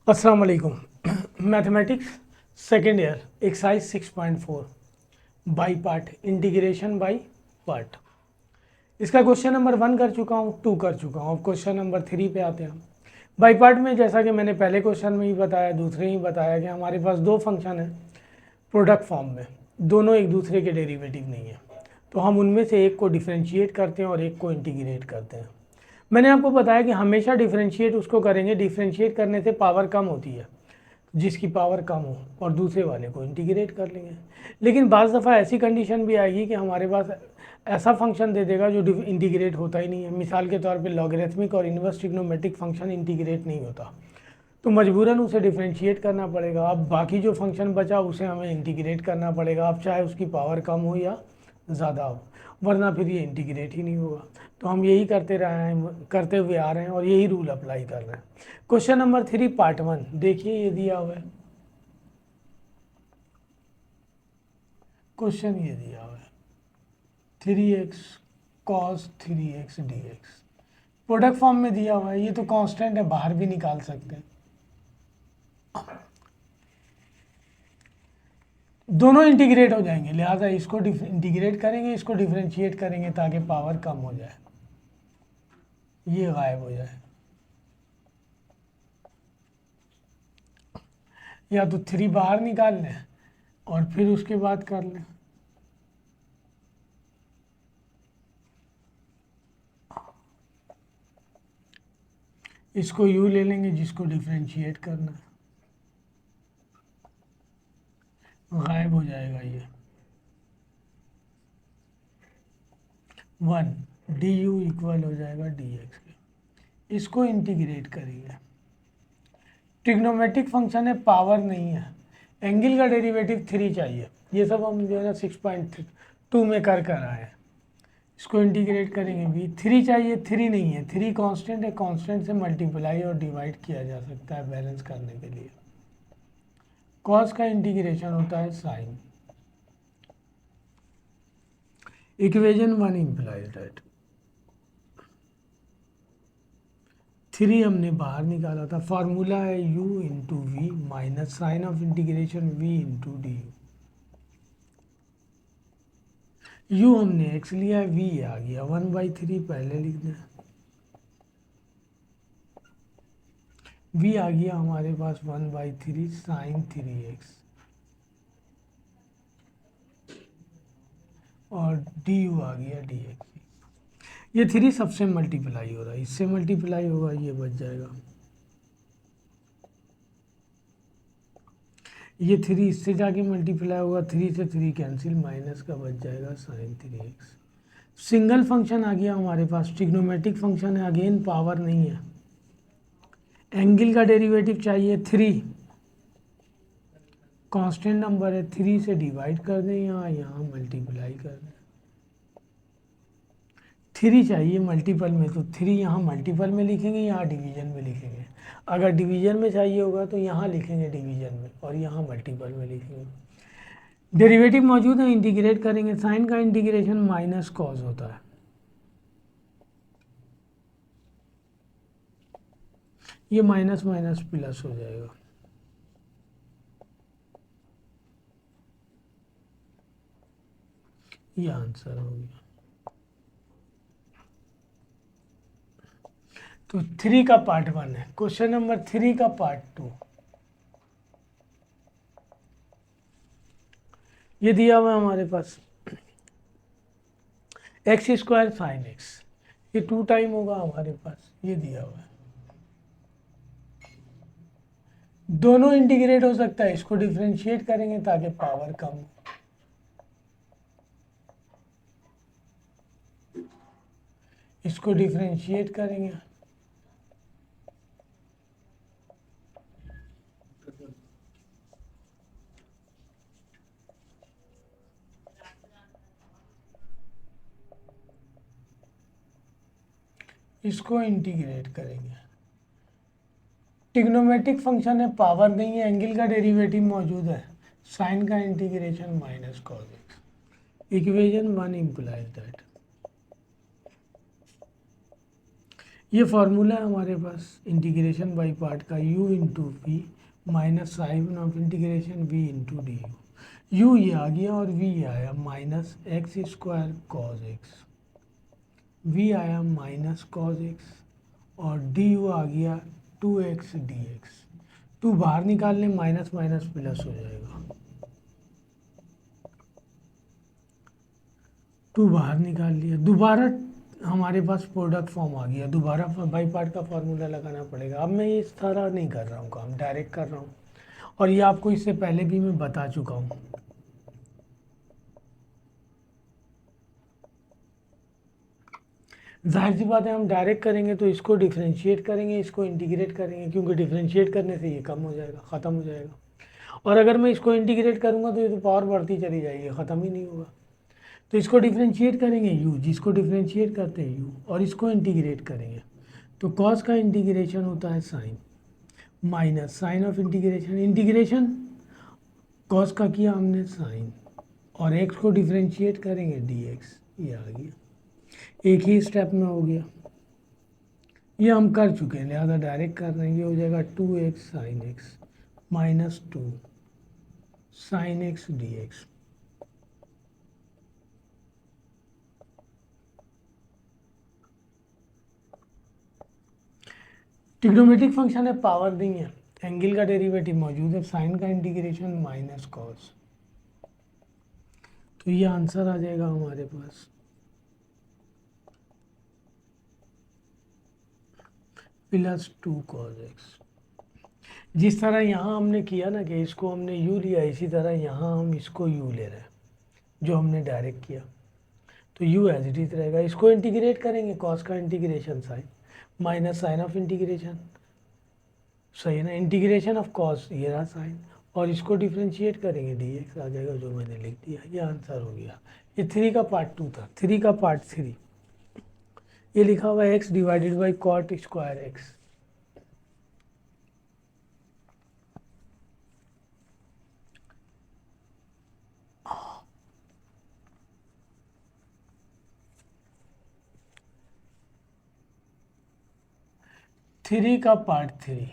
अस्सलाम वालेकुम। Mathematics second year exercise 6.4 by part integration by part. इसका क्वेश्चन नंबर 1 कर चुका हूँ, 2 कर चुका हूँ। अब क्वेश्चन नंबर 3 पे आते हैं। बाई पार्ट में जैसा कि मैंने पहले क्वेश्चन में ही बताया, दूसरे ही बताया कि हमारे पास दो फंक्शन है प्रोडक्ट फॉर्म में, दोनों एक दूसरे के डेरिवेटिव नहीं है, तो हम उनमें से एक को डिफ्रेंशिएट करते हैं और एक को इंटीग्रेट करते हैं। मैंने आपको बताया कि हमेशा डिफ्रेंशिएट उसको करेंगे, डिफ्रेंशिएट करने से पावर कम होती है, जिसकी पावर कम हो, और दूसरे वाले को इंटीग्रेट कर लेंगे। लेकिन बाज़ दफ़ा ऐसी कंडीशन भी आएगी कि हमारे पास ऐसा फंक्शन दे देगा जो इंटीग्रेट होता ही नहीं है। मिसाल के तौर पे लॉगरिथमिक और इन्वर्स ट्रिग्नोमेट्रिक फंक्शन इंटीग्रेट नहीं होता, तो मजबूरन उसे डिफ्रेंशिएट करना पड़ेगा। अब बाकी जो फंक्शन बचा उसे हमें इंटीग्रेट करना पड़ेगा, अब चाहे उसकी पावर कम हो या ज़्यादा हो, वरना फिर ये इंटीग्रेट ही नहीं होगा। तो हम यही करते रहे हैं, करते हुए आ रहे हैं और यही रूल अप्लाई कर रहे हैं। क्वेश्चन नंबर 3 पार्ट 1 देखिए, ये दिया हुआ है क्वेश्चन, ये दिया हुआ है 3x cos 3x dx product form में दिया हुआ है। ये तो कांस्टेंट है, बाहर भी निकाल सकते हैं। दोनों इंटीग्रेट हो जाएंगे, लिहाजा इसको इंटीग्रेट करेंगे, इसको डिफ्रेंशिएट करेंगे ताकि पावर कम हो जाए, ये गायब हो जाए। या तो 3 बाहर निकाल लें और फिर उसके बाद कर लें। इसको यू ले लेंगे जिसको डिफ्रेंशिएट करना है, गायब हो जाएगा ये 1, डी यू इक्वल हो जाएगा डी एक्स के। इसको इंटीग्रेट करेंगे। ट्रिग्नोमेट्रिक फंक्शन है, पावर नहीं है, एंगल का डेरिवेटिव 3 चाहिए। ये सब हम जो है ना 6.2 में कर आए हैं। इसको इंटीग्रेट करेंगे भी 3 चाहिए, 3 नहीं है, 3 कांस्टेंट है, कांस्टेंट से मल्टीप्लाई और डिवाइड किया जा सकता है बैलेंस करने के लिए। कॉस का इंटीग्रेशन होता है साइन। इक्वेशन 1 इम्प्लाइज दैट 3 हमने बाहर निकाला था, फार्मूला है u into v minus sign of integration v into d u. हमने x लिया, v आ गया 1/3, पहले लिख दें। v आ गया हमारे पास 1/3 साइन 3x, और डी यू आ गया डी एक्स। ये 3 सबसे मल्टीप्लाई हो रहा है, इससे मल्टीप्लाई होगा, ये बच जाएगा। ये 3 इससे जाके मल्टीप्लाई होगा, 3 से 3 कैंसिल, माइनस का बच जाएगा साइन 3x। सिंगल फंक्शन आ गया हमारे पास, ट्रिग्नोमेट्रिक फंक्शन है, अगेन पावर नहीं है। एंगल का डेरिवेटिव चाहिए 3, कांस्टेंट नंबर है, 3 से डिवाइड कर दें, यहाँ मल्टीप्लाई कर दें। 3 चाहिए मल्टीपल में, तो 3 यहाँ मल्टीपल में लिखेंगे, यहाँ डिवीजन में लिखेंगे। अगर डिवीजन में चाहिए होगा तो यहाँ लिखेंगे डिवीजन में, और यहाँ मल्टीपल में लिखेंगे। डेरिवेटिव मौजूद है, इंटीग्रेट करेंगे। साइन का इंटीग्रेशन माइनस कॉस होता है, ये माइनस माइनस प्लस हो जाएगा। ये आंसर हो गया। तो 3 का पार्ट 1 है। क्वेश्चन नंबर 3 का पार्ट 2 ये दिया हुआ है हमारे पास, एक्स स्क्वायर साइन एक्स, ये 2 टाइम होगा हमारे पास, ये दिया हुआ है। दोनों इंटीग्रेट हो सकता है, इसको डिफ्रेंशिएट करेंगे ताकि पावर कम हो। इसको डिफ्रेंशिएट करेंगे, इसको इंटीग्रेट करेंगे। ट्रिग्नोमेट्रिक फंक्शन है, पावर नहीं है, एंगल का डेरिवेटिव मौजूद है, साइन का integration minus cos x. Equation 1 implies that ये फार्मूला है हमारे पास इंटीग्रेशन बाई पार्ट का, u into v minus sign of integration v into d u ये आ गया और v ये आया minus x square cos x, v आया माइनस कॉज एक्स और डी यू आ गया 2x dx। 2 बाहर निकालने माइनस माइनस प्लस हो जाएगा, 2 बाहर निकाल लिया, दोबारा हमारे पास प्रोडक्ट फॉर्म आ गया, दोबारा बाई पार्ट का फार्मूला लगाना पड़ेगा। अब मैं इस तरह नहीं कर रहा हूँ काम, डायरेक्ट कर रहा हूँ और ये आपको इससे पहले भी मैं बता चुका हूँ। जाहिर सी बात है हम डायरेक्ट करेंगे तो इसको डिफ्रेंशिएट करेंगे, इसको इंटीग्रेट करेंगे, क्योंकि डिफ्रेंशिएट करने से ये कम हो जाएगा, ख़त्म हो जाएगा। और अगर मैं इसको इंटीग्रेट करूँगा तो ये तो पावर बढ़ती चली जाएगी, ख़त्म ही नहीं होगा। तो इसको डिफ्रेंशिएट करेंगे u, जिसको डिफ्रेंशिएट करते हैं u, और इसको इंटीग्रेट करेंगे तो कॉस का इंटीग्रेशन होता है sine minus sign of integration, integration cos का किया हमने साइन और x को डिफ्रेंशिएट करेंगे dx, ये आ गया, एक ही स्टेप में हो गया। ये हम कर चुके हैं लिहाजा डायरेक्ट कर रहे हैं, ये हो जाएगा 2x sine x minus 2 sine x D x. Trigonometric function है, पावर नहीं है, एंगल का डेरिवेटिव मौजूद है, साइन का इंटीग्रेशन माइनस कॉस, तो ये आंसर आ जाएगा हमारे पास प्लस 2 कॉस एक्स। जिस तरह यहाँ हमने किया ना कि इसको हमने u लिया, इसी तरह यहाँ हम इसको u ले रहे हैं जो हमने डायरेक्ट किया, तो u एज इट इज रहेगा। इसको इंटीग्रेट करेंगे, कॉस का integration sine minus sign of integration, सही है ना, इंटीग्रेशन ऑफ कॉस ये रहा साइन, और इसको डिफ्रेंशिएट करेंगे dx आ जाएगा जो मैंने लिख दिया, ये आंसर हो गया। ये 3 का पार्ट 2 था, 3 का पार्ट 3 ये लिखा हुआ है x divided by cot square x. Three का पार्ट 3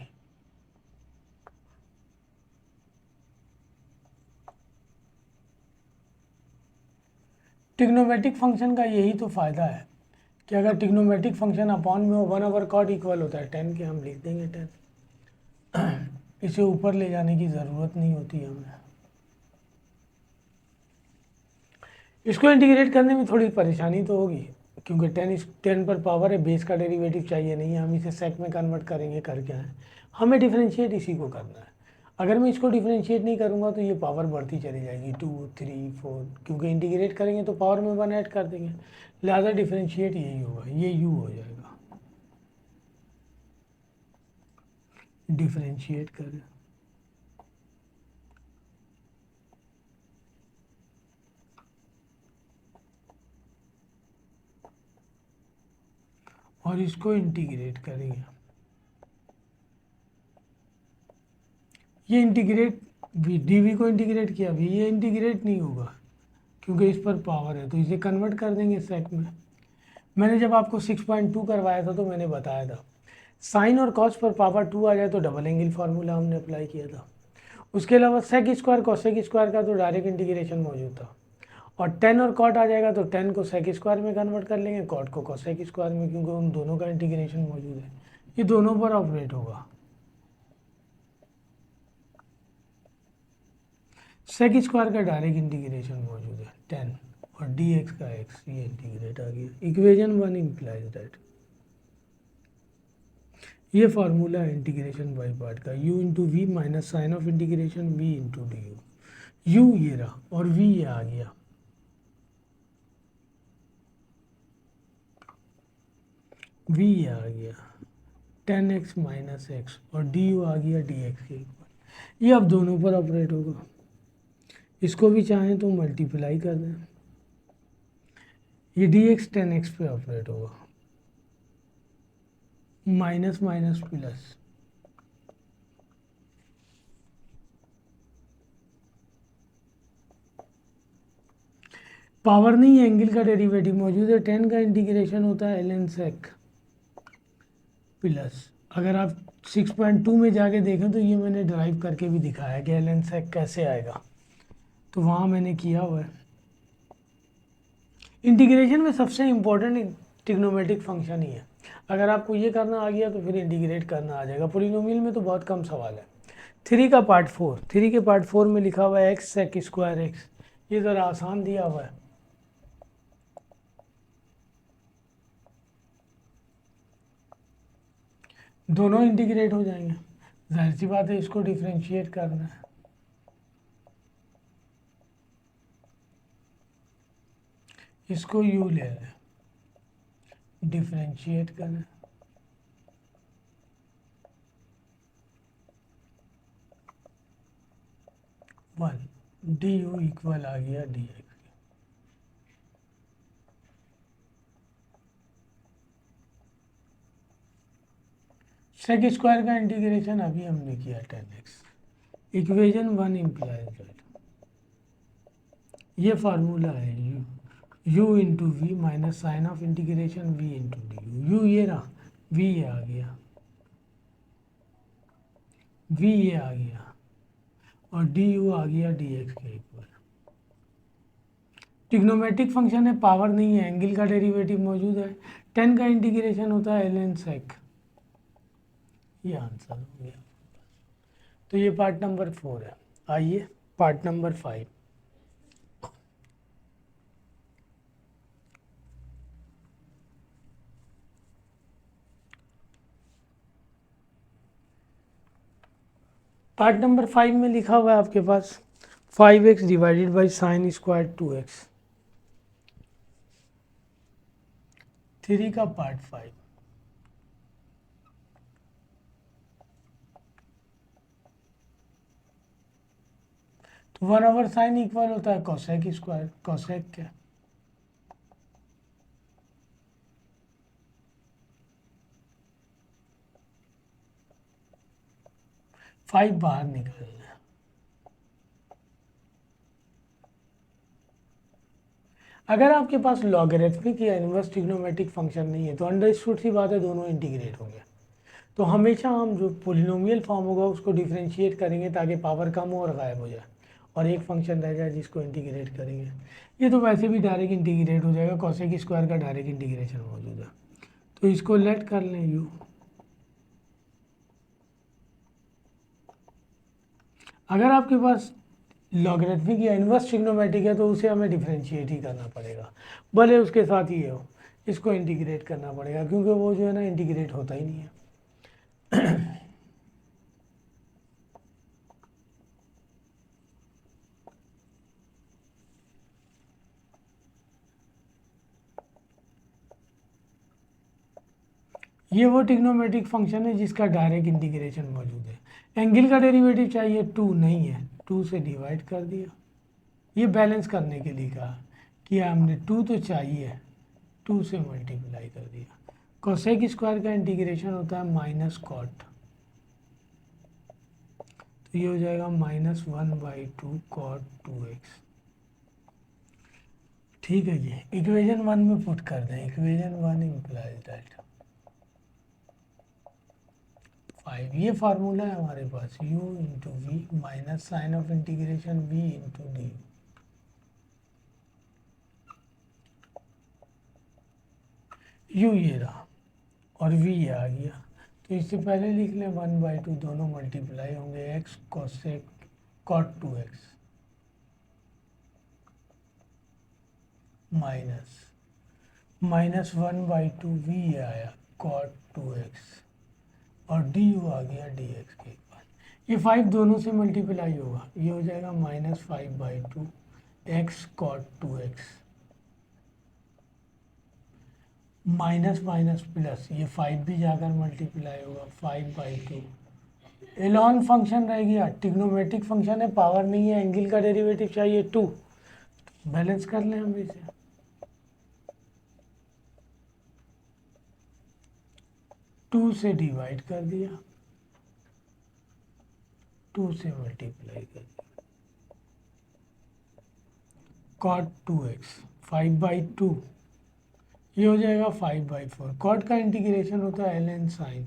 ट्रिग्नोमेट्रिक फंक्शन का यही तो फ़ायदा है कि अगर ट्रिग्नोमेट्रिक फंक्शन अपॉन में हो 1/cot इक्वल होता है 10 के, हम लिख देंगे 10, इसे ऊपर ले जाने की ज़रूरत नहीं होती हमें। इसको इंटीग्रेट करने में थोड़ी परेशानी तो होगी क्योंकि 10 पर पावर है, बेस का डेरिवेटिव चाहिए नहीं है, हम इसे सेक में कन्वर्ट करेंगे, कर क्या है, हमें डिफरेंशिएट इसी को करना है। अगर मैं इसको डिफरेंशिएट नहीं करूँगा तो ये पावर बढ़ती चली जाएगी 2 3 4, क्योंकि इंटीग्रेट करेंगे तो पावर में 1 ऐड कर देंगे, लिहाजा डिफरेंशिएट यही होगा, ये u हो जाएगा। डिफरेंशिएट करें और इसको इंटीग्रेट करेंगे, ये इंटीग्रेट डी को इंटीग्रेट किया भी, ये इंटीग्रेट नहीं होगा क्योंकि इस पर पावर है, तो इसे कन्वर्ट कर देंगे सेक में। मैंने जब आपको 6.2 करवाया था तो मैंने बताया था साइन और कॉस पर पावर 2 आ जाए तो डबल एंगल फार्मूला हमने अप्लाई किया था। उसके अलावा सेक स्क्वायर कॉसेक स्क्वायर का तो डायरेक्ट इंटीग्रेशन मौजूद था, और 10 और कॉट आ जाएगा तो 10 को सेक स्क्वायर में कन्वर्ट कर लेंगे, कॉट को कॉसेक स्क्वायर में, क्योंकि उन दोनों का इंटीग्रेशन मौजूद है, ये दोनों पर ऑपरेट होगा। सेक स्क्वायर का डायरेक्ट इंटीग्रेशन मौजूद है 10 और dx का x, ये इंटीग्रेट आ गया। इक्वेशन 1 इम्प्लाइज दैट, ये फार्मूला है इंटीग्रेशन बाई पार्ट का, u into v minus sign of integration v into d u, u ये रहा और v ये आ गया, v ये आ गया 10x माइनस एक्स और du आ गया dx के ऊपर, ये अब दोनों पर ऑपरेट होगा। इसको भी चाहें तो मल्टीप्लाई कर दें, ये dx 10x पे ऑपरेट होगा, माइनस माइनस प्लस, पावर नहीं है, एंगल का डेरिवेटिव मौजूद है, 10 का इंटीग्रेशन होता है ln sec प्लस, अगर आप 6.2 में जाके देखें तो ये मैंने ड्राइव करके भी दिखाया कि एल एन सेक कैसे आएगा, तो वहाँ मैंने किया हुआ है। इंटीग्रेशन में सबसे इम्पोर्टेंट ट्रिग्नोमेट्रिक फंक्शन ही है। अगर आपको ये करना आ गया तो फिर इंटीग्रेट करना आ जाएगा। पोलिनोमियल में तो बहुत कम सवाल है। 3 का पार्ट 4, 3 के पार्ट 4 में लिखा हुआ है एक्स सेक स्क्वायर एक्स, ये ज़रा आसान दिया हुआ है। दोनों इंटीग्रेट हो जाएंगे, जाहिर सी बात है इसको डिफ्रेंशिएट करना है। इसको यू ले लें, डिफ्रेंशिएट करना, 1 डी यू इक्वल आ गया डी एक्स। सेक स्क्वायर का इंटीग्रेशन अभी हमने किया 10x। इक्वेशन 1 इम्प्लाइज दैट, ये फार्मूला है u into v minus sign of integration v into d u, ये रहा, v ये आ गया, v ये आ गया, और डी यू आ गया डी एक्स के इक्वल। ट्रिग्नोमेट्रिक फंक्शन है, पावर नहीं है, एंगल का डेरिवेटिव मौजूद है। 10 का इंटीग्रेशन होता है एल एन सेक, ये आंसर हो गया। तो ये पार्ट नंबर 4 है। आइए पार्ट नंबर 5। पार्ट नंबर 5 में लिखा हुआ है आपके पास 5x divided by sine square 2x। 3 का पार्ट 5, तो 1/sin इक्वल होता है कोसेक स्क्वायर, कोसेक क्या, फाइव बाहर निकालना है। अगर आपके पास लॉगरिथमिक या इनवर्स ट्रिग्नोमेट्रिक फंक्शन नहीं है तो अंडरस्टूड सी बात है दोनों इंटीग्रेट होंगे। तो हमेशा हम जो पोलिनोमियल फॉर्म होगा उसको डिफ्रेंशिएट करेंगे ताकि पावर कम हो और गायब हो जाए, और एक फंक्शन रह जाए जिसको इंटीग्रेट करेंगे। ये तो वैसे भी डायरेक्ट इंटीग्रेट हो जाएगा, कोसेक स्क्वायर का डायरेक्ट इंटीग्रेशन मौजूद है। तो इसको लेट कर लें यू। अगर आपके पास लॉगरिथमिक या इनवर्स ट्रिग्नोमेट्रिक है तो उसे हमें डिफ्रेंशिएट ही करना पड़ेगा, भले उसके साथ ही हो, इसको इंटीग्रेट करना पड़ेगा क्योंकि वो जो है ना इंटीग्रेट होता ही नहीं है। ये वो ट्रिग्नोमेट्रिक फंक्शन है जिसका डायरेक्ट इंटीग्रेशन मौजूद है। एंगल का डेरिवेटिव चाहिए, 2 नहीं है, 2 से डिवाइड कर दिया। ये बैलेंस करने के लिए कहा कि हमने 2 तो चाहिए, 2 से मल्टीप्लाई कर दिया। कोसेक स्क्वायर का इंटीग्रेशन होता है माइनस कॉट, तो ये हो जाएगा -1/2 कॉट 2x। ठीक है जी, इक्वेशन 1 में पुट कर दें। इक्वेशन 1 इम्प्लाइज दैट 5, ये फार्मूला है हमारे पास, u into v minus sign of integration v into d. u ये रहा और v ये आ गया, तो इससे पहले लिख लें 1/2, दोनों मल्टीप्लाई होंगे, x cosec cot 2x minus -1/2 v ये आया कॉट 2x और डी यू आ गया डी एक्स के बाद। ये 5 दोनों से मल्टीप्लाई होगा, ये हो जाएगा -5/2 x cot 2x minus minus plus, ये 5 भी जाकर मल्टीप्लाई होगा 5/2। एलॉन फंक्शन रह गया, ट्रिग्नोमेट्रिक फंक्शन है, पावर नहीं है, एंगल का डेरिवेटिव चाहिए 2, बैलेंस कर लें हम इसे। 2 से डिवाइड कर दिया, 2 से मल्टीप्लाई कर दिया, कॉट 2x 5/2, ये हो जाएगा 5/4। कॉट का इंटीग्रेशन होता है ln साइन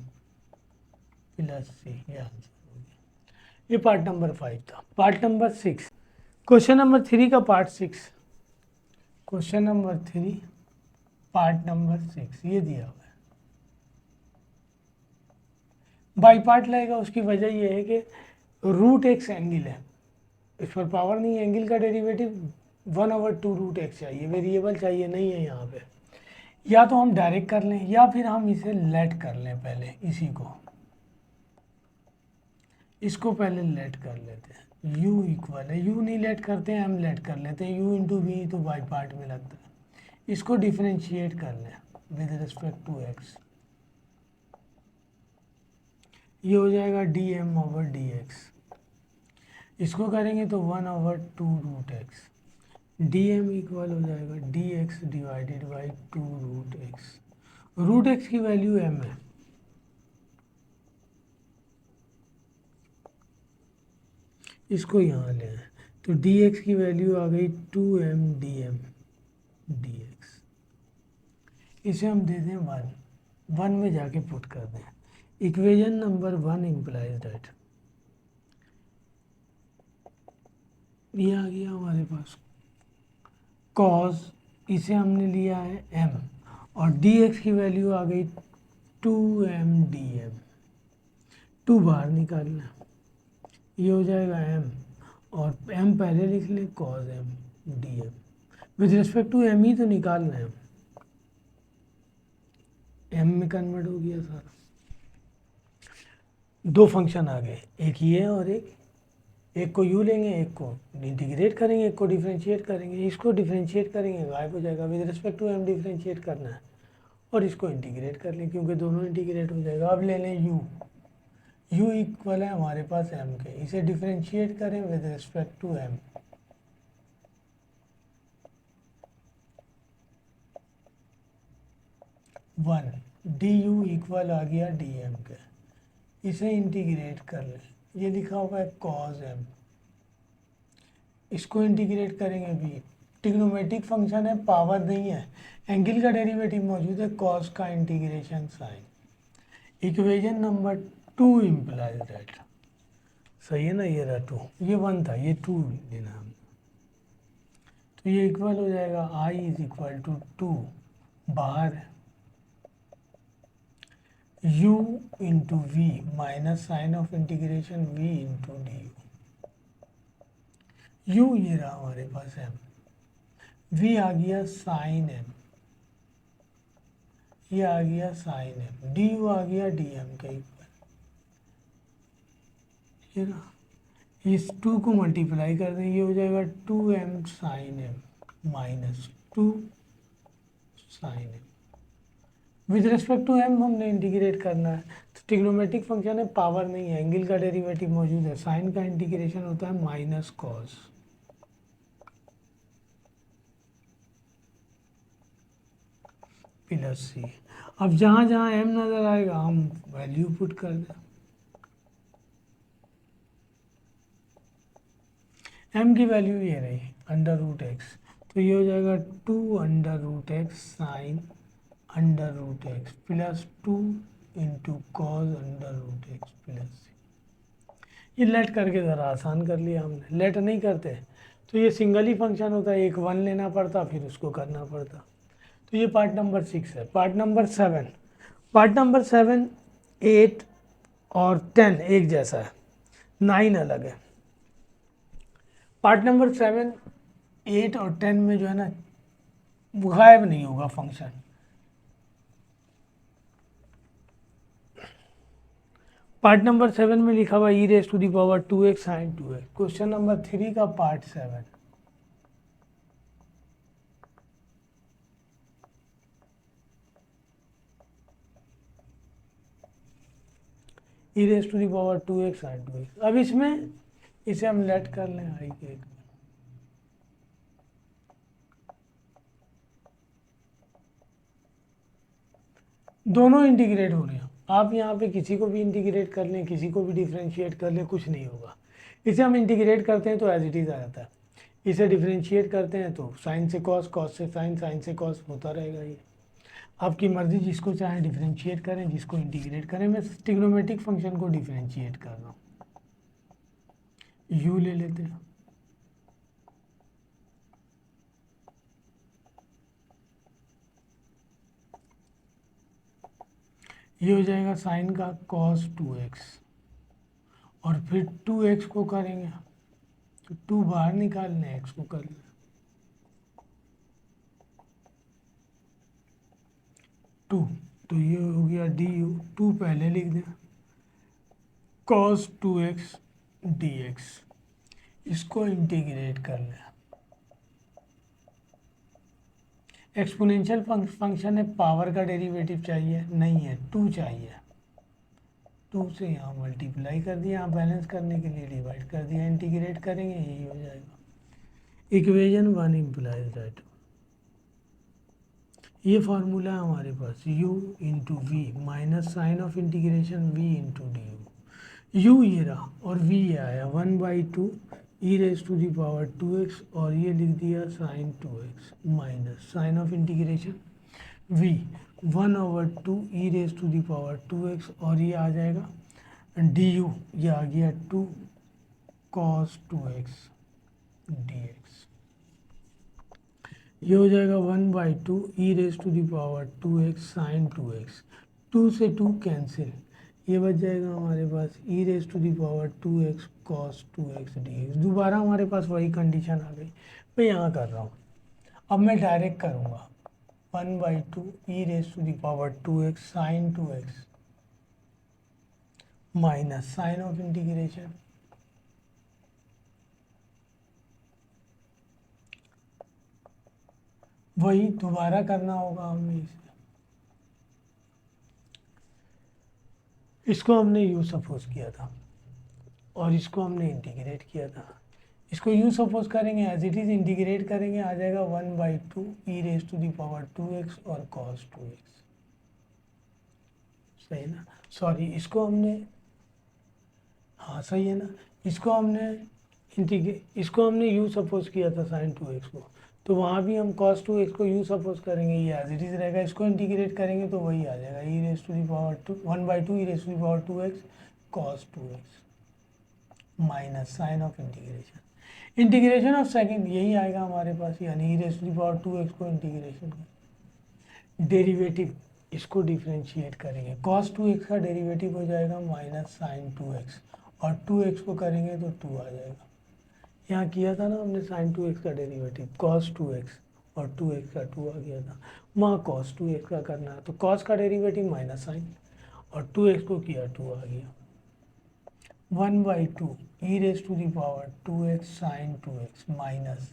प्लस सी, ये आंसर हो गया। ये पार्ट नंबर 5 था। पार्ट नंबर 6, क्वेश्चन नंबर 3 का part 6, question number 3 part number 6 ये दिया हुआ है। बाई पार्ट लगेगा, उसकी वजह ये है कि रूट एक्स एंगल है, इस पर पावर नहीं है, एंगल का डेरिवेटिव 1/2 √x चाहिए, वेरिएबल चाहिए नहीं है यहाँ पे। या तो हम डायरेक्ट कर लें या फिर हम इसे लेट कर लें, पहले इसी को, इसको पहले लेट कर लेते हैं। u इक्वल है, u नहीं लेट करते हैं, हम लेट कर लेते हैं, u इंटू वी तो बाई पार्ट में लगता है। इसको डिफरेंशिएट कर लें विद रिस्पेक्ट टू x, ये हो जाएगा dm/dx। इसको करेंगे तो 1/2 √x, dm इक्वल हो जाएगा dx डिवाइडेड बाई 2 √x। की वैल्यू m है, इसको यहाँ ले आए तो dx की वैल्यू आ गई 2m dm dx। इसे हम दे दें 1 में जाके पुट कर दें। इक्वेशन नंबर 1 इम्प्लाइज दैट, ये आ गया हमारे पास cos, इसे हमने लिया है m, और dx की वैल्यू आ गई 2m dm, 2 बाहर निकालना, ये हो जाएगा m, और m पहले लिख लें cos m dm, with respect to m ही तो निकालना है, m में कन्वर्ट हो गया सारा। दो फंक्शन आ गए, एक ये और एक को u लेंगे, एक को इंटीग्रेट करेंगे, एक को डिफरेंशिएट करेंगे। इसको डिफरेंशिएट करेंगे गायब हो जाएगा, with respect to m differentiate करना है, और इसको इंटीग्रेट कर लें क्योंकि दोनों इंटीग्रेट हो जाएगा। अब ले लें u इक्वल है हमारे पास m के, इसे डिफरेंशिएट करें with respect to m, one du equal आ गया dm के, इसे इंटीग्रेट कर लें, ये लिखा हुआ है cos m, इसको इंटीग्रेट करेंगे भी, ट्रिग्नोमेट्रिक फंक्शन है, पावर नहीं है, एंगल का डेरिवेटिव मौजूद है, cos का integration sine. Equation number 2 implies that, सही है ना, ये रहा 2, ये 1 था, ये 2 लेना हम, तो ये इक्वल हो जाएगा i इज इक्वल टू 2, बाहर है u into v minus sign of integration v into d u, ये रहा हमारे पास m, v आ गया साइन m, ये आ गया साइन m, डी यू आ गया dm का इक्वल, ये ना, इस 2 को मल्टीप्लाई कर दें, ये हो जाएगा 2m sine m minus 2 sine m, with respect to m हमने इंटीग्रेट करना है, तो ट्रिग्नोमेट्रिक फंक्शन है, पावर नहीं है, एंगल का डेरिवेटिव मौजूद है, साइन का इंटीग्रेशन होता है माइनस कॉस, प्लस सी। अब जहाँ जहाँ m नज़र आएगा हम वैल्यू पुट कर दें, m की वैल्यू ये रही √x, तो ये हो जाएगा 2 √x sine √x plus 2 into cos √x plus C. ये लेट करके ज़रा आसान कर लिया हमने, लेट नहीं करते तो ये सिंगल ही फंक्शन होता है, एक 1 लेना पड़ता फिर उसको करना पड़ता। तो ये पार्ट नंबर 6 है। पार्ट नंबर 7, पार्ट नंबर 7 8 और 10 एक जैसा है, 9 अलग है। पार्ट नंबर 7 8 और 10 में जो है ना गायब नहीं होगा फंक्शन। पार्ट नंबर 7 में लिखा हुआ e⁻²x sin 2x। Question number 3 का पार्ट 7, e⁻²x sin 2x। अब इसमें इसे हम लेट कर लें आई के, दोनों इंटीग्रेट हो रहे हैं। आप यहाँ पे किसी को भी इंटीग्रेट कर लें, किसी को भी डिफरेंशिएट कर लें, कुछ नहीं होगा। इसे हम इंटीग्रेट करते हैं तो एज इट इज़ आ जाता है, इसे डिफरेंशिएट करते हैं तो साइन से कॉस, कॉस से साइन, साइन से कॉस होता रहेगा ये। आपकी मर्जी, जिसको चाहे डिफरेंशिएट करें, जिसको इंटीग्रेट करें। मैं ट्रिग्नोमेट्रिक फंक्शन को डिफरेंशिएट कर रहा हूँ। यू ले लेते हैं, ये हो जाएगा साइन का cos 2x, और फिर 2x को करेंगे तो 2 बाहर निकालने, x को कर लें 2, तो ये हो गया du। 2 पहले लिख दें, cos 2x dx, इसको इंटीग्रेट कर लें। एक्सपोनेंशियल फंक्शन है, पावर का डेरिवेटिव चाहिए नहीं है, 2 चाहिए। 2 से यहाँ मल्टीप्लाई कर दिया, यहाँ बैलेंस करने के लिए डिवाइड कर दिया, इंटीग्रेट करेंगे यही हो जाएगा। इक्वेशन 1 इम्प्लाइज दैट, ये फार्मूला है हमारे पास, u into v minus sign of integration v into d u. u ये रहा और v ये आया 1/2 e raise to the power 2x, और ये लिख दिया sine 2x minus sign of integration v 1/2 e raise to the power 2x, और ये आ जाएगा du, ये आ गया 2 cos 2x dx। ये हो जाएगा 1/2 e raise to the power 2x sine 2x, 2 से 2 कैंसिल, ये बच जाएगा हमारे पास e raise to the power 2x cos 2x dx। दोबारा हमारे पास वही कंडीशन आ गई, मैं यहाँ कर रहा हूँ। अब मैं डायरेक्ट करूँगा 1/2 e raise to the power 2x sine 2x minus sign of integration वही दोबारा करना होगा हमें इसे। इसको हमने यू सपोज किया था और इसको हमने इंटीग्रेट किया था। इसको यू सपोज करेंगे, एज इट इज़ इंटीग्रेट करेंगे, आ जाएगा 1/2 e raise to the power 2x और cos 2x। सही ना, सॉरी इसको हमने, हाँ सही है ना, इसको हमने यू सपोज किया था साइन 2x को, तो वहाँ भी हम cos 2x को यू सपोज करेंगे, ये एज इट इज़ रहेगा। इसको इंटीग्रेट करेंगे तो वही आ जाएगा e raise to the power 1/2 e raise to the power 2x cos 2x minus sign of integration, integration of second यही आएगा हमारे पास, यानी e raise to the power 2x को इंटीग्रेशन कर डेरिवेटिव, इसको डिफरेंशिएट करेंगे, cos 2x का डेरिवेटिव हो जाएगा माइनस साइन 2x, और 2x को करेंगे तो 2 आ जाएगा। यहाँ किया था ना हमने साइन 2x का डेरिवेटिव cos 2x, और 2x का 2 आ गया था, वहाँ cos 2x का करना है तो cos का डेरिवेटिव माइनस साइन, और 2x को किया 2 आ गया। 1/2 e raise to the power 2x sine 2x minus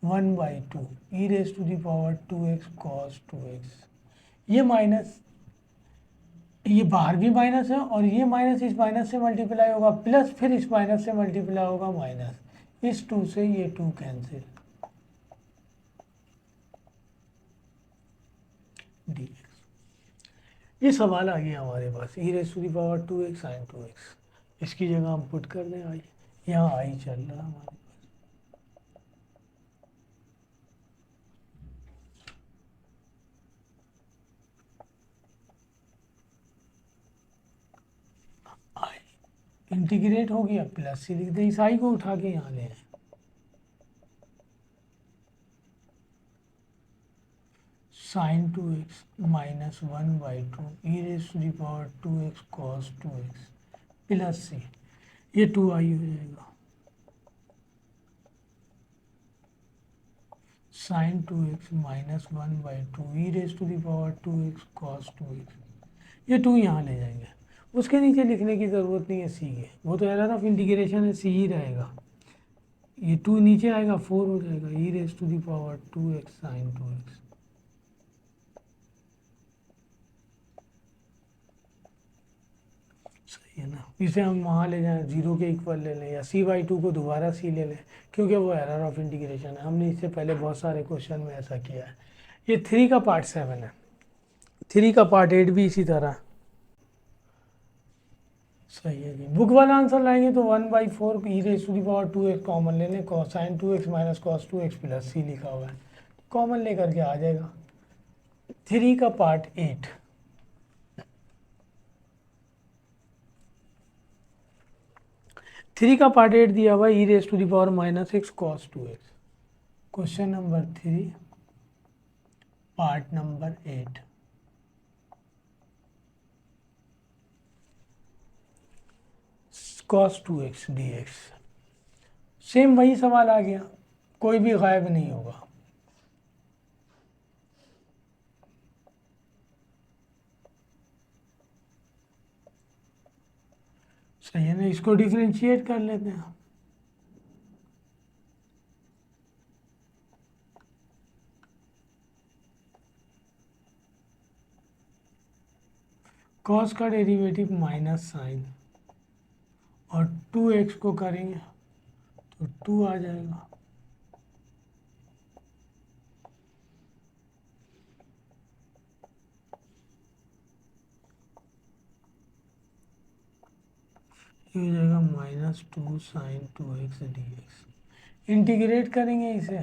1/2 e raise to the power 2x cos 2x। ये माइनस, ये बाहर भी माइनस है, और ये माइनस इस माइनस से मल्टीप्लाई होगा, प्लस फिर इस माइनस से मल्टीप्लाई होगा माइनस, इस 2 से ये 2 कैंसिल dx। ये सवाल आ गया हमारे पास, e raise to the power 2x sine 2x, इसकी जगह हम पुट कर दें आई, यहाँ आई चल रहा है हमारे पास, आई इंटीग्रेट हो गया, प्लस सी लिख दें, इस आई को उठा के यहाँ ले आए, sine 2x minus 1/2 e raise to the power 2x cos 2x plus C, ये 2 आई हो जाएगा, sine 2x minus 1/2 e raise to the power 2x cos 2x, ये 2 यहाँ ले जाएंगे, उसके नीचे लिखने की ज़रूरत नहीं है सी के, वो तो एरर ऑफ इंटीग्रेशन है, सी ही रहेगा। ये 2 नीचे आएगा 4 हो जाएगा, e raise to the power 2x sine 2x। सही है ना, इसे हम वहाँ ले जाएं, 0 के इक्वल ले लें, या c/2 को दोबारा c ले लें, क्योंकि वो एरर ऑफ इंटीग्रेशन है, हमने इससे पहले बहुत सारे क्वेश्चन में ऐसा किया है। ये 3 का पार्ट 7 है, 3 का पार्ट 8 भी इसी तरह। सही है जी, बुक वाला आंसर लाएंगे तो 1/4 e raise to the power 2x common ले लें, sine 2x minus cos 2x plus C लिखा हुआ है, कॉमन लेकर के आ जाएगा। 3 का पार्ट 8, थ्री का पार्ट 8 दिया हुआ e raise to the power minus x cos 2x। Question number 3 part number 8, cos 2x dx। Same वही सवाल आ गया, कोई भी गायब नहीं होगा। सही है ना, इसको डिफरेंशिएट कर लेते हैं। कॉस का डेरिवेटिव माइनस साइन और 2x को करेंगे तो 2 आ जाएगा। ये हो जाएगा -2 sin 2x dx। इंटीग्रेट करेंगे इसे,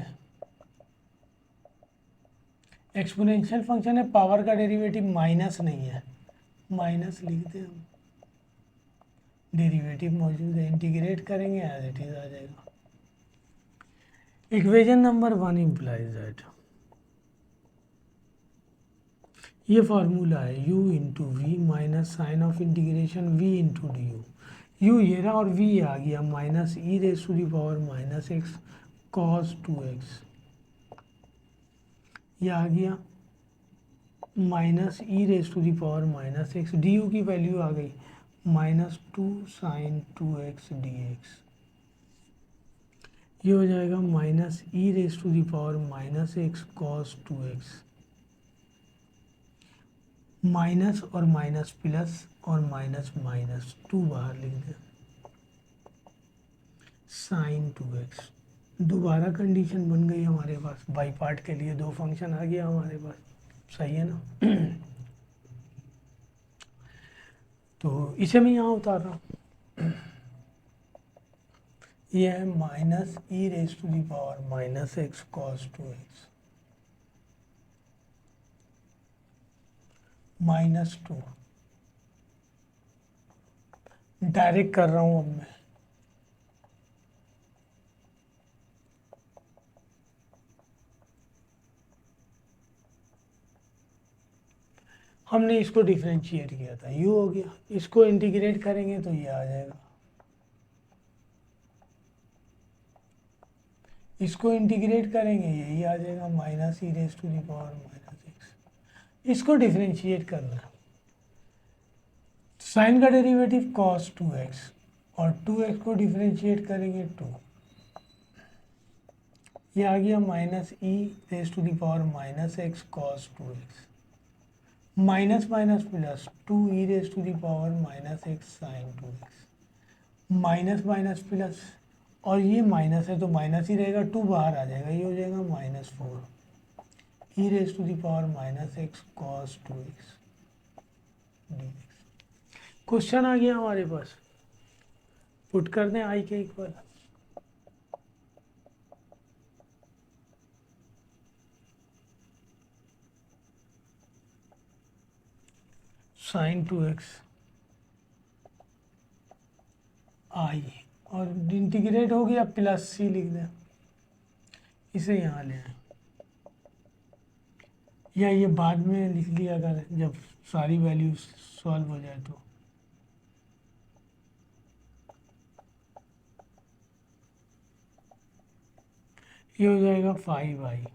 एक्सपोनेंशियल फंक्शन है, पावर का डेरिवेटिव माइनस नहीं है, माइनस लिखते हम, डेरिवेटिव मौजूद है, इंटीग्रेट करेंगे एज इट इज आ जाएगा। इक्वेशन नंबर 1 इम्प्लाइज दैट, ये फार्मूला है u into v minus sign of integration v into d u ये रहा और v आ गया minus e raise to the power minus x cos 2x, ये आ गया minus e raise to the power minus x, d u की value आ गई -2 sin 2x dx। ये हो जाएगा minus e raise to the power minus x cos 2x, minus और माइनस प्लस और माइनस माइनस 2 बाहर लिख दें, साइन 2x। दोबारा कंडीशन बन गई हमारे पास, बाई पार्ट के लिए 2 फंक्शन आ गया हमारे पास। सही है ना। तो इसे मैं यहाँ उतार रहा हूँ, ये है minus e raise to the power minus x cos 2x -2, direct कर रहा हूँ अब मैं, हमने इसको डिफरेंशिएट किया था, यू हो गया, इसको इंटीग्रेट करेंगे तो ये आ जाएगा, इसको इंटीग्रेट करेंगे यही आ जाएगा minus e raise to the power minus x. इसको डिफरेंशिएट करना है, साइन का डेरिवेटिव कॉस 2x और 2x को डिफरेंशिएट करेंगे 2, ये आ गया minus e raise to the power minus x cos 2x, minus minus plus 2 e raise to the power minus x sine 2x, minus minus plus, और ये minus है तो माइनस ही रहेगा, 2 बाहर आ जाएगा, ये हो जाएगा -4 e raise to the power minus x cos 2x dx। Question आ गया हमारे पास, पुट कर दें आई के इक्वल, साइन 2x आई और इंटीग्रेट हो गया प्लस सी लिख दें, इसे यहाँ ले आए, या ये बाद में लिख लिया अगर जब सारी वैल्यू सॉल्व हो जाए तो। ये हो जाएगा 5i,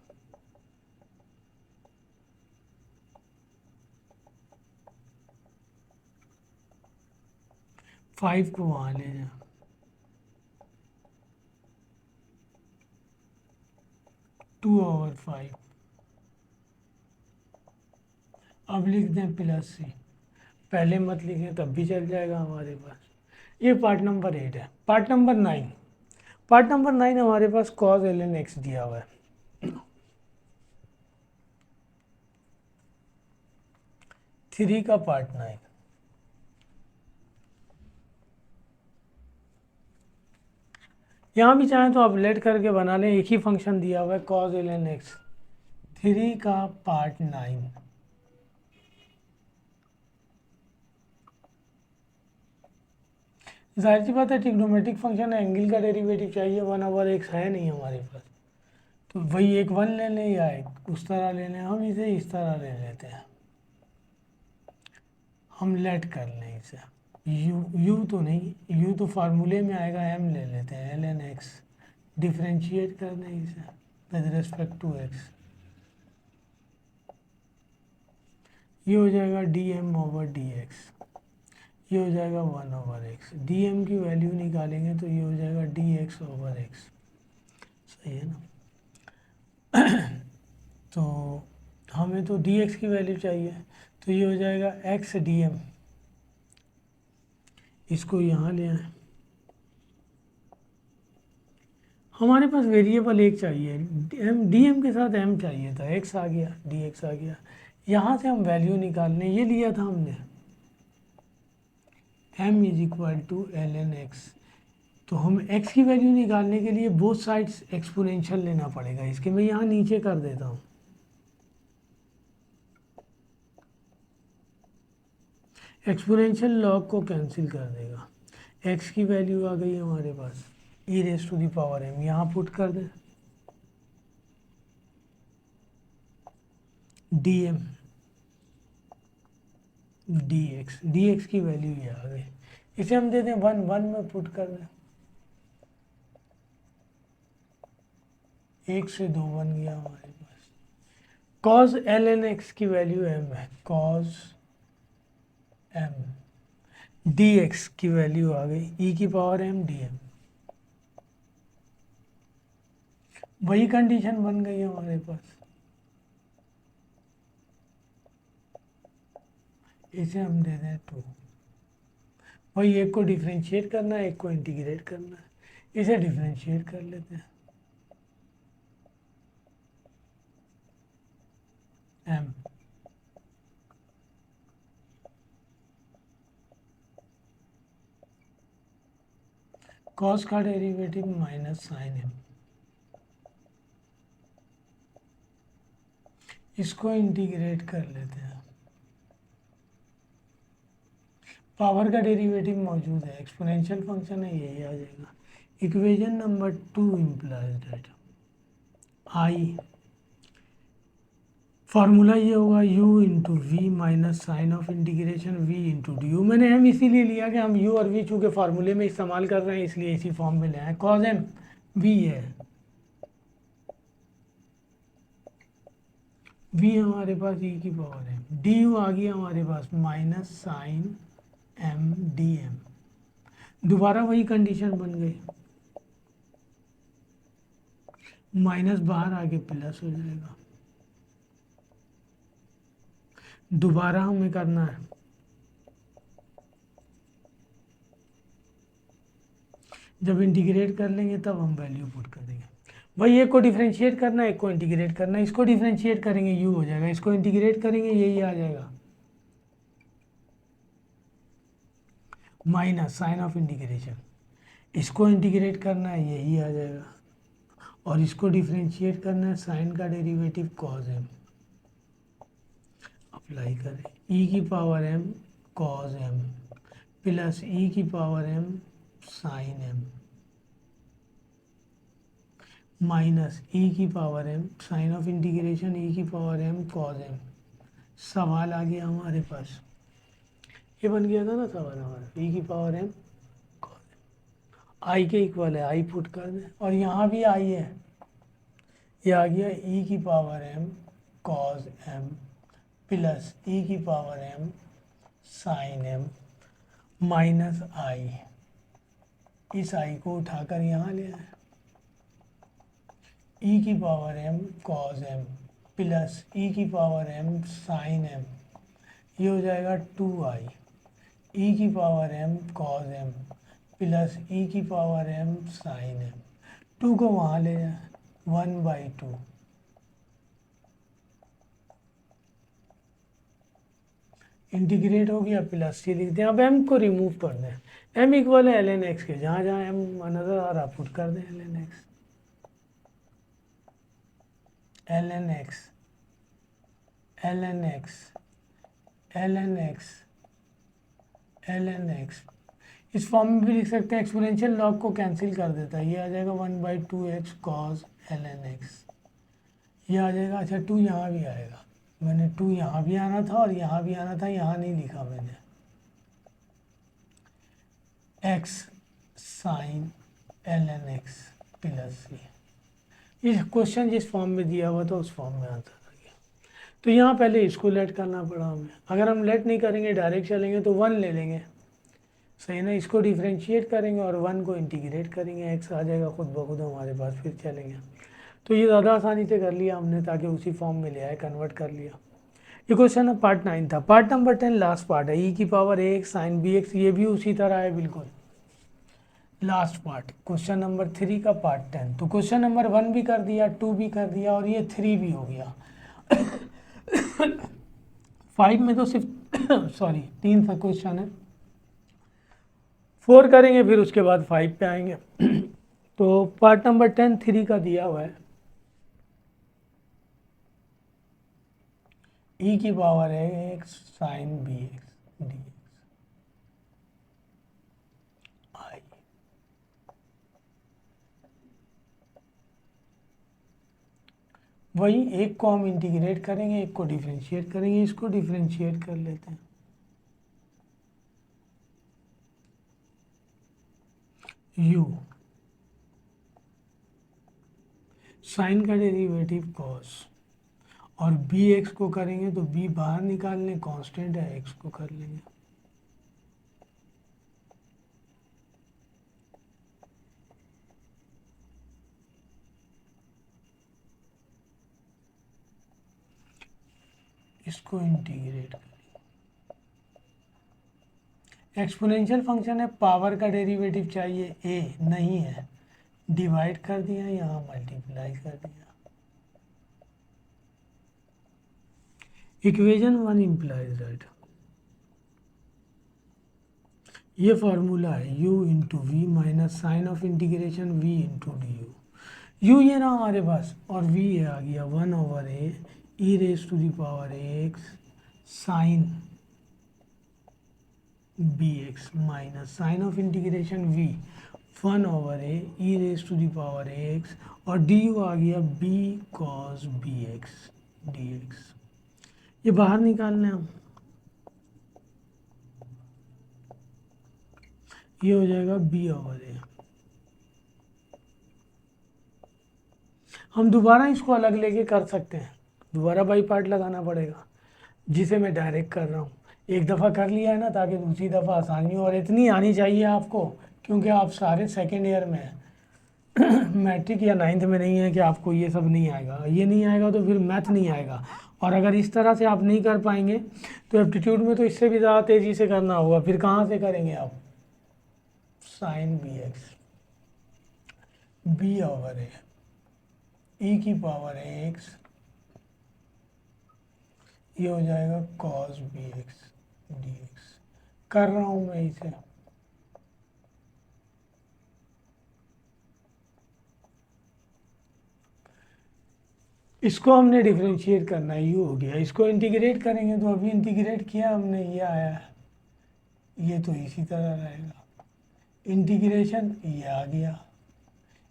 फाइव को वहाँ ले जाए, टू ओवर 5, अब लिख दें प्लस सी, पहले मत लिखें तब भी चल जाएगा हमारे पास। ये पार्ट नंबर 8 है। पार्ट नंबर 9, पार्ट नंबर 9 हमारे पास कॉस ln x दिया हुआ है, थ्री का पार्ट 9, यहाँ भी चाहें तो आप लेट करके बना लें, एक ही फंक्शन दिया हुआ है कॉस ln x, 3 का पार्ट 9 जाहिर सी बात है ट्रिग्नोमेट्रिक फंक्शन है, एंगल का डेरिवेटिव चाहिए, 1/x है नहीं हमारे पास, तो वही एक 1 ले लें या एक उस तरह ले लें, हम इसे इस तरह ले लेते हैं, हम लेट कर लें इसे u तो नहीं, u तो फार्मूले में आएगा, m ले लेते हैं ln x, डिफ्रेंशिएट कर दें इसे विद रिस्पेक्ट टू x, ये हो जाएगा dm/dx, ये हो जाएगा 1/x, dm की वैल्यू निकालेंगे तो ये हो जाएगा dx/x, सही है ना। तो हमें तो dx की वैल्यू चाहिए, तो ये हो जाएगा x dm, इसको यहाँ ले आए, हमारे पास वेरिएबल एक चाहिए, dm के साथ m चाहिए था, x आ गया, dx आ गया, यहाँ से हम वैल्यू निकालने ये लिया था हमने, m = ln x, तो हम x की वैल्यू निकालने के लिए बोथ साइड्स एक्सपोनेंशियल लेना पड़ेगा, इसके मैं यहाँ नीचे कर देता हूँ, एक्सपोनेंशियल लॉग को कैंसिल कर देगा, x की वैल्यू आ गई हमारे पास e⁻m, यहाँ पुट कर दें dm dx की वैल्यू ये आ गई, इसे हम दे दें 1 में पुट कर दें, 1 से 2 बन गया हमारे पास, cos ln x की वैल्यू m है, cos m, dx की वैल्यू आ गई e⁻m dm, वही कंडीशन बन गई हमारे पास, इसे हम दे दें 2, वही एक को डिफ्रेंशिएट करना है, एक को इंटीग्रेट करना है, इसे डिफ्रेंशिएट कर लेते हैं, m cos का डेरिवेटिव माइनस साइन m, इसको इंटीग्रेट कर लेते हैं, पावर का डेरिवेटिव मौजूद है, एक्सपोनेंशियल फंक्शन है, यही आ जाएगा, equation number 2 implies that I, formula ये होगा u into v minus sign of integration v into d u, मैंने m इसीलिए लिया कि हम u और v चूँकि फार्मूले में इस्तेमाल कर रहे हैं इसलिए इसी फॉर्म में ले आए, cos m v है, v हमारे पास e⁻m, डी यू आ गया हमारे पास माइनस साइन m dm, दोबारा वही कंडीशन बन गई, माइनस बाहर आके प्लस हो जाएगा, दोबारा हमें करना है, जब इंटीग्रेट कर लेंगे तब हम वैल्यू पुट कर देंगे, वही एक को डिफ्रेंशिएट करना है, एक को इंटीग्रेट करना है, इसको डिफ्रेंशिएट करेंगे u हो जाएगा, इसको इंटीग्रेट करेंगे यही आ जाएगा, माइनस साइन ऑफ इंटीग्रेशन, इसको इंटीग्रेट करना है यही आ जाएगा, और इसको डिफ्रेंशिएट करना है, साइन का डेरिवेटिव cos m, अप्लाई करें e⁻m cos m plus e⁻m sin m minus e⁻m sign of integration e⁻m cos m, सवाल आ गया हमारे पास, ये बन गया था ना सवाल हमारा, e⁻m cos m, आई के इक्वल है, आई पुट कर दें, और यहाँ भी आई है, ये आ गया e⁻m cos m plus e⁻m sin m minus I, इस आई को उठाकर यहाँ ले आए, e⁻m cos m plus e⁻m sin m, ये हो जाएगा 2i, e⁻m cos m plus e⁻m sin m, 2 को वहाँ ले जाए, 1/2, इंटीग्रेट हो गया, प्लस सी लिख दें, अब m को रिमूव कर दें, m इक्वल है ln x के, जहाँ जहाँ m नज़र आ रहा पुट कर दें ln x, ln x ln x ln x ln x, इस फॉर्म में भी लिख सकते हैं, एक्सपोनेंशियल लॉग को कैंसिल कर देता है, ये आ जाएगा 1/2x कॉस ln x, ये आ जाएगा। अच्छा 2 यहाँ भी आएगा, मैंने 2 यहाँ भी आना था और यहाँ भी आना था, यहाँ नहीं लिखा मैंने, x sine ln x plus c। इस क्वेश्चन जिस फॉर्म में दिया हुआ था उस फॉर्म में आंसर आ गया। तो यहाँ पहले इसको लेट करना पड़ा हमें, अगर हम लेट नहीं करेंगे डायरेक्ट चलेंगे तो 1 ले लेंगे, सही ना, इसको डिफ्रेंशिएट करेंगे और 1 को इंटीग्रेट करेंगे, x आ जाएगा खुद ब खुद हमारे पास, फिर चलेंगे। तो ये ज़्यादा आसानी से कर लिया हमने, ताकि उसी फॉर्म में ले आए, कन्वर्ट कर लिया। ये क्वेश्चन अब पार्ट 9 था। पार्ट नंबर 10 लास्ट पार्ट है, e की पावर ax साइन bx, ये भी उसी तरह है बिल्कुल, लास्ट पार्ट, क्वेश्चन नंबर 3 का पार्ट 10। तो क्वेश्चन नंबर 1 भी कर दिया, 2 भी कर दिया और ये 3 भी हो गया। 5 में तो सिर्फ सॉरी 3 सा क्वेश्चन है, 4 करेंगे फिर उसके बाद 5 पे आएंगे। तो पार्ट नंबर 10 3 का दिया हुआ है, e की पावर है x sine bx dx i। वही एक को हम इंटीग्रेट करेंगे, एक को डिफरेंशिएट करेंगे, इसको डिफरेंशिएट कर लेते हैं। u साइन का डेरिवेटिव कॉस, और बी एक्स को करेंगे तो b बाहर निकाल लें, कांस्टेंट है, x को कर लेंगे। इसको इंटीग्रेट करें, एक्सपोनेंशियल फंक्शन है, पावर का डेरिवेटिव चाहिए, a नहीं है, डिवाइड कर दिया, यहाँ मल्टीप्लाई कर दिया। इक्वेशन 1 इम्प्लाइज दैट, ये फॉर्मूला है u into v minus sign of integration v into d u, ये ना हमारे पास, और v ये आ गया 1/a e raise to the power ax sign bx minus sign of integration v 1/a e raise to the power ax, और du आ गया b cos bx dx। ये बाहर निकालना है हम, ये हो जाएगा b/a। हम दोबारा इसको अलग लेके कर सकते हैं, दोबारा बाई पार्ट लगाना पड़ेगा, जिसे मैं डायरेक्ट कर रहा हूँ। एक दफ़ा कर लिया है ना, ताकि दूसरी दफ़ा आसानी हो, और इतनी आनी चाहिए आपको, क्योंकि आप सारे सेकेंड ईयर में हैं, मैट्रिक या 9th में नहीं है कि आपको ये सब नहीं आएगा। ये नहीं आएगा तो फिर मैथ नहीं आएगा, और अगर इस तरह से आप नहीं कर पाएंगे तो एप्टीट्यूड में तो इससे भी ज़्यादा तेज़ी से करना होगा, फिर कहाँ से करेंगे आप। साइन bx b/a e की पावर ax, ये हो जाएगा cos bx dx। कर रहा हूँ मैं इसे, इसको हमने डिफरेंशिएट करना है, u हो गया, इसको इंटीग्रेट करेंगे तो अभी इंटीग्रेट किया हमने, ये आया है, ये तो इसी तरह रहेगा, इंटीग्रेशन ये आ गया,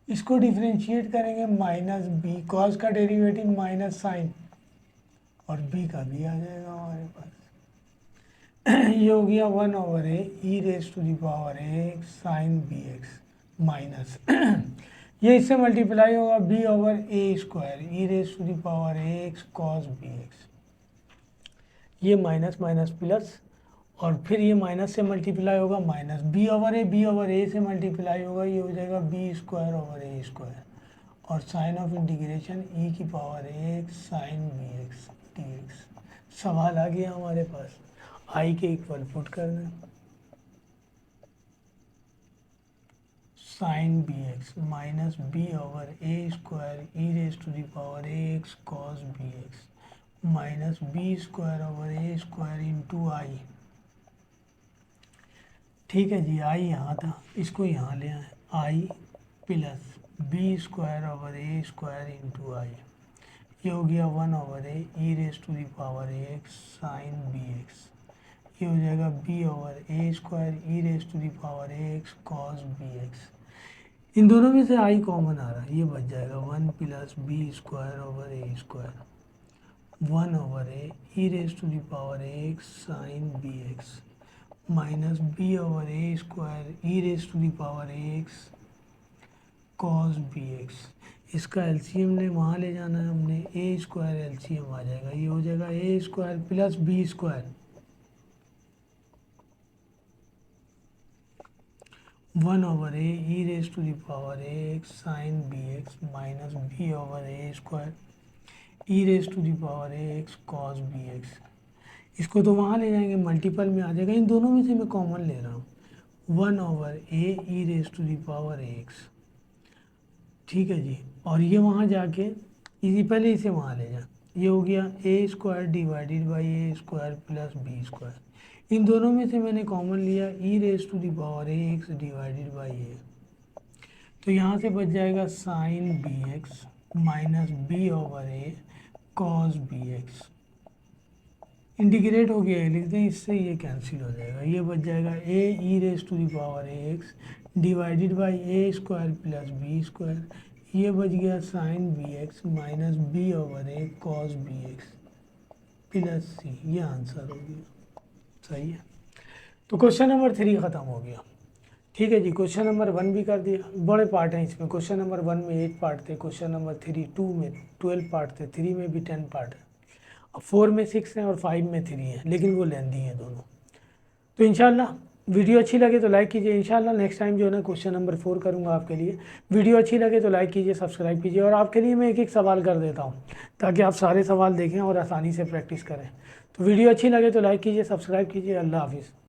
इसको डिफरेंशिएट करेंगे माइनस बी, कॉस का डेरिवेटिव माइनस साइन, और b का भी आ जाएगा हमारे पास। ये हो गया 1/a e raise to the power a sine bx minus ये इससे मल्टीप्लाई होगा b/a² e raise to the power ax cos bx, ये माइनस माइनस प्लस, और फिर ये माइनस से मल्टीप्लाई होगा माइनस, b/a से मल्टीप्लाई होगा, ये हो जाएगा b²/a², और साइन ऑफ इंटीग्रेशन e की पावर ax साइन bx dx। सवाल आ गया हमारे पास, i के इक्वल पुट करना, sine bx minus b/a² e raise to the power ax cos bx minus b²/a² into I. ठीक है जी, आई यहाँ था, इसको यहाँ ले आए, आई प्लस b²/a² इंटू आई, ये हो गया 1/a e raise to the power ax sign bx, ये हो जाएगा B over A square E raise to the power A x cos B X. इन दोनों में से आई कॉमन आ रहा है, ये बच जाएगा 1 plus B square over A square 1 over A E raise to the power A x sine B x minus B over A square E raise to the power A x cos B x. इसका LCM ने वहाँ ले जाना है हमने, ए square LCM आ जाएगा, ये हो जाएगा A square plus B square 1 over A E raise to the power A x sine B x minus B over A square E raise to the power A x cos B X. इसको तो वहाँ ले जाएंगे, multiple में आ जाएगा, इन दोनों में से मैं कॉमन ले रहा हूँ 1 over A E raise to the power A x. ठीक है जी, और ये वहाँ जाके इसी पहले इसे वहाँ ले जा, ये हो गया A square divided by A square plus B square. इन दोनों में से मैंने कॉमन लिया E raise to the power A X divided by A, तो यहाँ से बच जाएगा sine B x minus B over A cos B X. Integrate हो गया है, लिखते हैं, इससे ये कैंसिल हो जाएगा, ये बच जाएगा A E raise to the power A X divided by A square plus B square, ये बच गया sine B x minus B over A cos B X plus C, ये आंसर हो गया। सही है, तो क्वेश्चन नंबर 3 ख़त्म हो गया। ठीक है जी, क्वेश्चन नंबर 1 भी कर दिया, बड़े पार्ट हैं इसमें। क्वेश्चन नंबर 1 में 8 पार्ट थे, क्वेश्चन नंबर 2 में 12 पार्ट थे, 3 में भी 10 पार्ट है, अब 4 में 6 हैं और 5 में 3 हैं, लेकिन वो लेंदी हैं दोनों। तो इंशाल्लाह वीडियो अच्छी लगे तो लाइक कीजिए। इंशाल्लाह नेक्स्ट टाइम जो है ना क्वेश्चन नंबर 4 करूँगा आपके लिए। वीडियो अच्छी लगे तो लाइक कीजिए, सब्सक्राइब कीजिए, और आपके लिए मैं एक एक सवाल कर देता हूँ ताकि आप सारे सवाल देखें और आसानी से प्रैक्टिस करें। तो वीडियो अच्छी लगे तो लाइक कीजिए, सब्सक्राइब कीजिए। अल्लाह हाफिज़।